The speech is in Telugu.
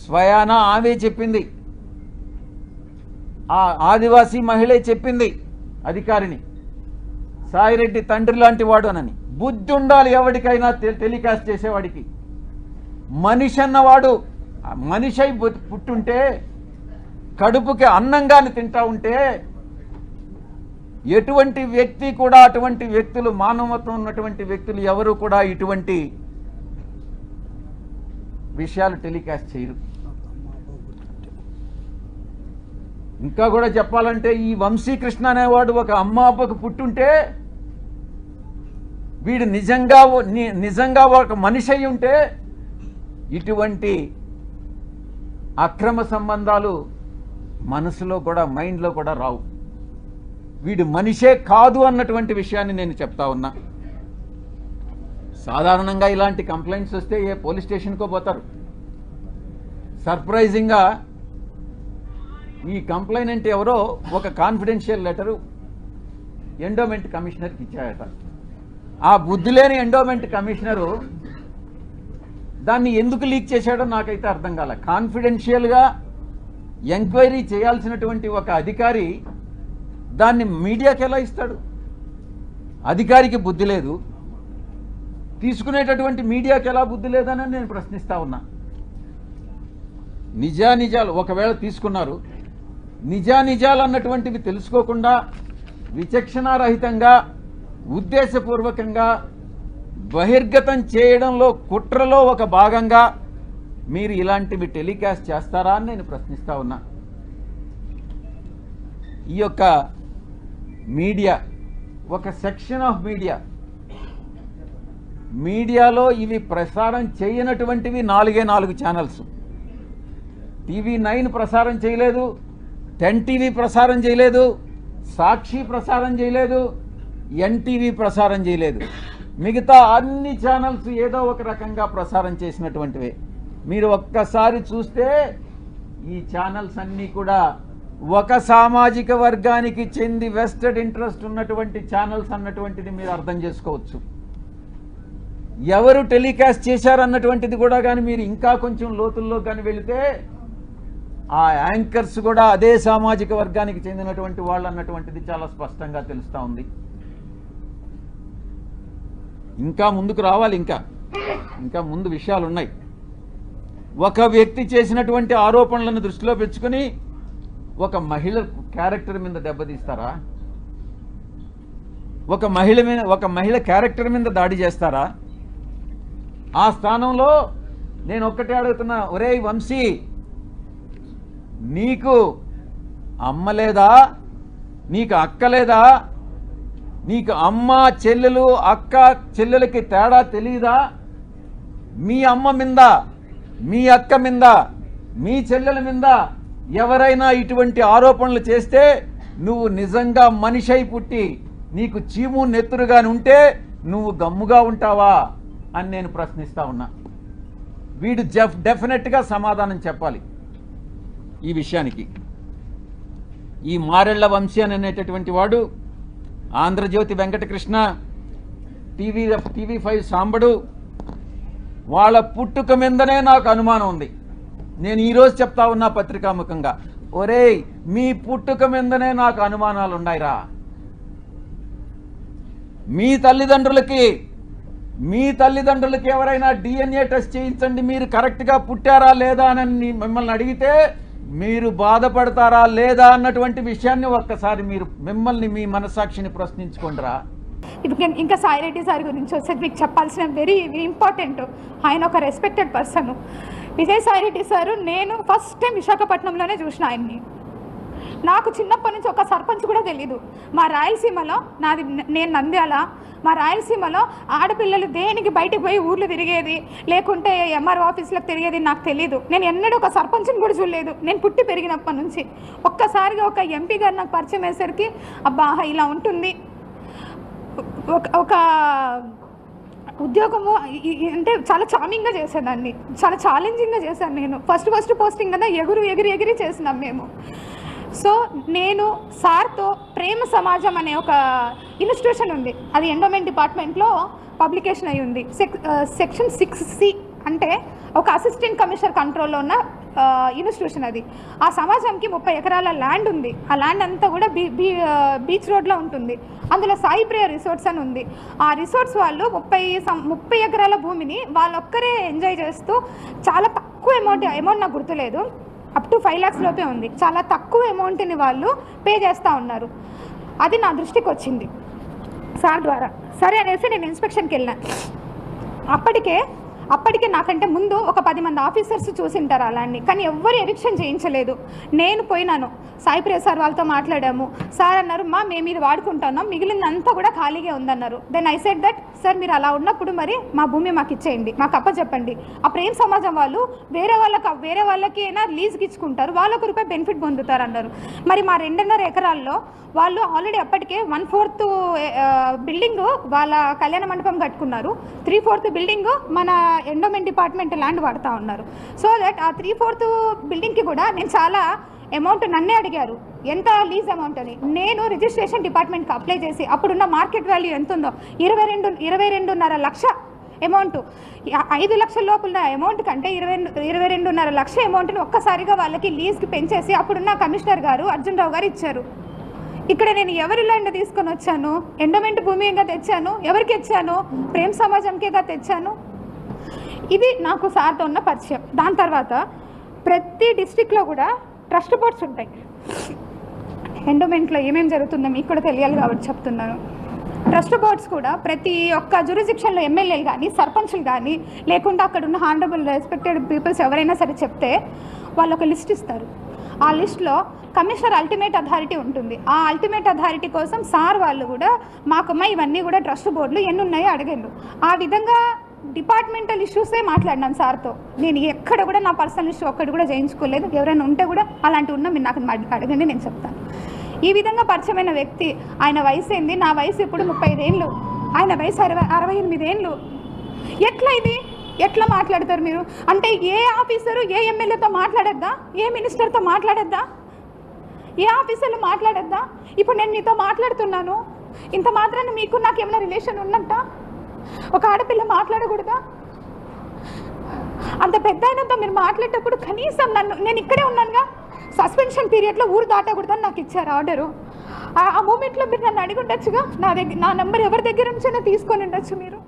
స్వయాన ఆమె చెప్పింది, ఆ ఆదివాసీ మహిళే చెప్పింది అధికారిని, సాయిరెడ్డి తండ్రి లాంటి వాడు అనని. బుద్ధి ఉండాలి ఎవరికైనా, టెలికాస్ట్ చేసేవాడికి. మనిషి అన్నవాడు మనిషి అయి పుట్టుంటే, కడుపుకి అన్నంగాని తింటా ఉంటే, ఎటువంటి వ్యక్తి కూడా, అటువంటి వ్యక్తులు, మానవత్వం ఉన్నటువంటి వ్యక్తులు ఎవరు కూడా ఇటువంటి విషయాలు టెలికాస్ట్ చేయరు. ఇంకా కూడా చెప్పాలంటే, ఈ వంశీకృష్ణ అనేవాడు ఒక అమ్మ అబ్బకు పుట్టుంటే, వీడు నిజంగా ఒక మనిషి అయి ఉంటే ఇటువంటి అక్రమ సంబంధాలు మనసులో కూడా, మైండ్లో కూడా రావు. వీడు మనిషే కాదు అన్నటువంటి విషయాన్ని నేను చెప్తా ఉన్నా. సాధారణంగా ఇలాంటి కంప్లైంట్స్ వస్తే ఏ పోలీస్ స్టేషన్కో పోతారు. సర్ప్రైజింగ్గా ఈ కంప్లైనెంట్ ఎవరో ఒక కాన్ఫిడెన్షియల్ లెటరు ఎండోమెంట్ కమిషనర్కి ఇచ్చాయట. ఆ బుద్ధి లేని ఎండోమెంట్ కమిషనరు దాన్ని ఎందుకు లీక్ చేశాడో నాకైతే అర్థం కాలే. కాన్ఫిడెన్షియల్గా ఎంక్వైరీ చేయాల్సినటువంటి ఒక అధికారి దాన్ని మీడియాకి ఎలా ఇస్తాడు? అధికారికి బుద్ధి లేదు, తీసుకునేటటువంటి మీడియాకి ఎలా బుద్ధి లేదని నేను ప్రశ్నిస్తా ఉన్నా. నిజానిజాలు ఒకవేళ తీసుకున్నారు, నిజానిజాలు అన్నటువంటివి తెలుసుకోకుండా విచక్షణారహితంగా ఉద్దేశపూర్వకంగా బహిర్గతం చేయడంలో, కుట్రలో ఒక భాగంగా మీరు ఇలాంటివి టెలికాస్ట్ చేస్తారా అని నేను ప్రశ్నిస్తా ఉన్నా. ఈ యొక్క మీడియా, ఒక సెక్షన్ ఆఫ్ మీడియాలో ఇవి ప్రసారం చేయనటువంటివి 4 ఛానల్స్. TV9 ప్రసారం చేయలేదు, 10 TV ప్రసారం చేయలేదు, సాక్షి ప్రసారం చేయలేదు, NTV ప్రసారం చేయలేదు. మిగతా అన్ని ఛానల్స్ ఏదో ఒక రకంగా ప్రసారం చేసినటువంటివే. మీరు ఒక్కసారి చూస్తే ఈ ఛానల్స్ అన్నీ కూడా ఒక సామాజిక వర్గానికి చెంది వెస్టెడ్ ఇంట్రెస్ట్ ఉన్నటువంటి ఛానల్స్ అన్నటువంటిది మీరు అర్థం చేసుకోవచ్చు. ఎవరు టెలికాస్ట్ చేశారన్నటువంటిది కూడా కానీ మీరు ఇంకా కొంచెం లోతుల్లో కానీ వెళితే ఆ యాంకర్స్ కూడా అదే సామాజిక వర్గానికి చెందినటువంటి వాళ్ళు అన్నటువంటిది చాలా స్పష్టంగా తెలుస్తూ ఉంది. ఇంకా ముందుకు రావాలి, ఇంకా ముందు విషయాలు ఉన్నాయి. ఒక వ్యక్తి చేసినటువంటి ఆరోపణలను దృష్టిలో పెంచుకొని ఒక మహిళ క్యారెక్టర్ మీద దెబ్బతీస్తారా? ఒక మహిళ క్యారెక్టర్ మీద దాడి చేస్తారా? ఆ స్థానంలో నేను ఒక్కటే అడుగుతున్నా, ఒరేయ్ వంశీ, నీకు అమ్మ లేదా? నీకు అక్క లేదా? నీకు అమ్మ చెల్లెలు, అక్క చెల్లెలకి తేడా తెలియదా? మీ అమ్మ మీద, మీ అక్క మీద, మీ చెల్లెల మీద ఎవరైనా ఇటువంటి ఆరోపణలు చేస్తే నువ్వు నిజంగా మనిషి అయి పుట్టి నీకు చీము నెత్తురుగాని ఉంటే నువ్వు గమ్ముగా ఉంటావా అని నేను ప్రశ్నిస్తా ఉన్నా. వీడు డెఫినెట్గా సమాధానం చెప్పాలి ఈ విషయానికి. ఈ మారెళ్ల వంశీ అనేటటువంటి వాడు, ఆంధ్రజ్యోతి వెంకటకృష్ణ, TV5 సాంబడు, వాళ్ళ పుట్టుక మీదనే నాకు అనుమానం ఉంది. నేను ఈరోజు చెప్తా ఉన్నా పత్రికాముఖంగా, ఒరేయ్ మీ పుట్టుక మీదనే నాకు అనుమానాలు ఉన్నాయిరా. మీ తల్లిదండ్రులకి ఎవరైనా DNA టెస్ట్ చేయించండి, మీరు కరెక్ట్గా పుట్టారా లేదా అని మిమ్మల్ని అడిగితే మీరు బాధపడతారా లేదా అన్నటువంటి విషయాన్ని ఒక్కసారి మీరు మిమ్మల్ని, మీ మనసాక్షిని ప్రశ్నించుకోండిరా. ఇంకా సాయిరెడ్డి సార్ గురించి వస్తే మీకు చెప్పాల్సిన వెరీ ఇంపార్టెంట్, ఆయన ఒక రెస్పెక్టెడ్ పర్సన్. విజయసాయిరెడ్డి సారు నేను ఫస్ట్ టైం విశాఖపట్నంలోనే చూసిన ఆయన్ని. నాకు చిన్నప్పటి నుంచి ఒక సర్పంచ్ కూడా తెలీదు. మా రాయలసీమలో నేను నంద్యాల, మా రాయలసీమలో ఆడపిల్లలు దేనికి బయటకు పోయి ఊర్లు తిరిగేది, లేకుంటే MRO ఆఫీసులకు తిరిగేది నాకు తెలీదు. నేను ఎన్నడూ ఒక సర్పంచ్ని కూడా చూడలేదు నేను పుట్టి పెరిగినప్పటి నుంచి. ఒక్కసారిగా ఒక MP గారు నాకు పరిచయం అయ్యేసరికి అబ్బా ఇలా ఉంటుంది. ఒక ఉద్యోగము అంటే చాలా చార్మింగ్గా చేసేదాన్ని, చాలా ఛాలెంజింగ్గా చేశాను నేను. ఫస్ట్ పోస్టింగ్ కదా ఎగిరి చేసినాం మేము. సో నేను సార్తో ప్రేమ సమాజం అనే ఒక ఇన్స్టిట్యూషన్ ఉంది, అది ఎండోమెంట్ డిపార్ట్మెంట్లో పబ్లికేషన్ అయి ఉంది. సెక్షన్ 6C అంటే ఒక అసిస్టెంట్ కమిషనర్ కంట్రోల్లో ఉన్న ఇన్స్టిట్యూషన్ అది. ఆ సమాజంకి 30 ఎకరాల ల్యాండ్ ఉంది. ఆ ల్యాండ్ అంతా కూడా బీచ్ రోడ్లో ఉంటుంది. అందులో సాయి ప్రియ రిసార్ట్స్ అని ఉంది. ఆ రిసార్ట్స్ వాళ్ళు 30 ఎకరాల భూమిని వాళ్ళొక్కరే ఎంజాయ్ చేస్తూ చాలా తక్కువ అమౌంట్ నాకు గుర్తులేదు, అప్ టు 5 lakhs లోపే ఉంది. చాలా తక్కువ అమౌంట్ని వాళ్ళు పే చేస్తూ ఉన్నారు. అది నా దృష్టికి వచ్చింది సార్ ద్వారా. సరే అనేసి నేను ఇన్స్పెక్షన్కి వెళ్ళాను. అప్పటికే నాకంటే ముందు ఒక 10 మంది ఆఫీసర్స్ చూసింటారు అలాన్ని, కానీ ఎవ్వరు ఎవిక్షన్ చేయించలేదు. నేను పోయినాను, సాయి ప్రియ సార్ వాళ్ళతో మాట్లాడాము. సార్ అన్నారు, మేము ఇది వాడుకుంటున్నాం, మిగిలినంతా కూడా ఖాళీగా ఉందన్నారు. Then I said that sir మీరు అలా ఉన్నప్పుడు మరి మా భూమి మాకు ఇచ్చేయండి, మాకు అప్పచెప్పండి. ఆ ప్రేమ సమాజం వాళ్ళు వేరే వాళ్ళకి అయినా లీజ్కి ఇచ్చుకుంటారు, వాళ్ళు ₹1 బెనిఫిట్ పొందుతారు అన్నారు. మరి మా 2.5 ఎకరాల్లో వాళ్ళు ఆల్రెడీ అప్పటికే 1/4 బిల్డింగ్ వాళ్ళ కళ్యాణ మండపం కట్టుకున్నారు, 3/4 బిల్డింగ్ మన ఎండోమెంట్ డిపార్ట్మెంట్ ల్యాండ్ వాడుతూ ఉన్నారు. సో దట్ ఆ 3/4 బిల్డింగ్కి కూడా నేను చాలా అమౌంట్ నన్నే అడిగారు, ఎంత లీజ్ అమౌంట్ అని. నేను రిజిస్ట్రేషన్ డిపార్ట్మెంట్కి అప్లై చేసి అప్పుడున్న మార్కెట్ వాల్యూ ఎంత ఉందో 22.5 లక్ష అమౌంట్, 5 లక్షల లోపల అమౌంట్ కంటే 22.5 లక్ష అమౌంట్ని ఒక్కసారిగా వాళ్ళకి లీజ్కి పెంచేసి అప్పుడున్న కమిషనర్ గారు అర్జున్ రావు గారు ఇచ్చారు. ఇక్కడ నేను ఎవరి ల్యాండ్ తీసుకొని వచ్చాను? ఎండోమెంట్ భూమిగా తెచ్చాను. ఎవరికి ఇచ్చాను? ప్రేమ సమాజంకేగా తెచ్చాను. ఇది నాకు సార్తో ఉన్న పరిచయం. దాని తర్వాత ప్రతి డిస్ట్రిక్ట్లో కూడా ట్రస్ట్ బోర్డ్స్ ఉంటాయి. ఎండోమెంట్లో ఏమేమి జరుగుతుందో మీకు కూడా తెలియాలి కాబట్టి చెప్తున్నాను. ట్రస్ట్ బోర్డ్స్ కూడా ప్రతి ఒక్క జ్యూరిస్డిక్షన్లో ఎమ్మెల్యేలు కానీ సర్పంచ్లు కానీ లేకుండా అక్కడ ఉన్న హానరబుల్ రెస్పెక్టెడ్ పీపుల్స్ ఎవరైనా సరే చెప్తే వాళ్ళు ఒక లిస్ట్ ఇస్తారు. ఆ లిస్ట్లో కమిషనర్ అల్టిమేట్ అథారిటీ ఉంటుంది. ఆ అల్టిమేట్ అథారిటీ కోసం సార్ వాళ్ళు కూడా మాకమ్మ ఇవన్నీ కూడా ట్రస్ట్ బోర్డులు ఎన్ని ఉన్నాయో అడగండు. ఆ విధంగా డిపార్ట్మెంటల్ ఇష్యూసే మాట్లాడినాం సార్తో. నేను ఎక్కడ కూడా నా పర్సనల్ ఇష్యూ ఒక్కటి కూడా చేయించుకోలేదు. ఎవరైనా ఉంటే కూడా అలాంటి ఉన్నా మీరు నాకు అడగండి, నేను చెప్తాను. ఈ విధంగా పరిచయమైన వ్యక్తి, ఆయన వయసు ఏంది, నా వయసు ఇప్పుడు 35 ఏళ్ళు, ఆయన వయసు 68 ఏళ్ళు. ఎట్లా ఇది ఎట్లా మాట్లాడతారు మీరు? అంటే ఏ ఆఫీసరు ఏ ఎమ్మెల్యేతో మాట్లాడద్దా? ఏ మినిస్టర్తో మాట్లాడద్దా? ఏ ఆఫీసర్లు మాట్లాడద్దా? ఇప్పుడు నేను మీతో మాట్లాడుతున్నాను, ఇంత మాత్రాన్ని మీకు నాకు ఏమైనా రిలేషన్ ఉన్నట్ట? ఒక ఆడపిల్ల మాట్లాడకూడదా? అంత పెద్ద అయినంత మీరు మాట్లాడేటప్పుడు కనీసం నేను ఇక్కడే ఉన్నానుగా, సస్పెన్షన్ పీరియడ్లో ఊరు దాటకూడదని నాకు ఇచ్చారు ఆర్డరు. ఆ మూమెంట్లో మీరు నన్ను అడిగి ఉండొచ్చుగా, నా నెంబర్ ఎవరి దగ్గర నుంచైనా తీసుకొని ఉండొచ్చు మీరు.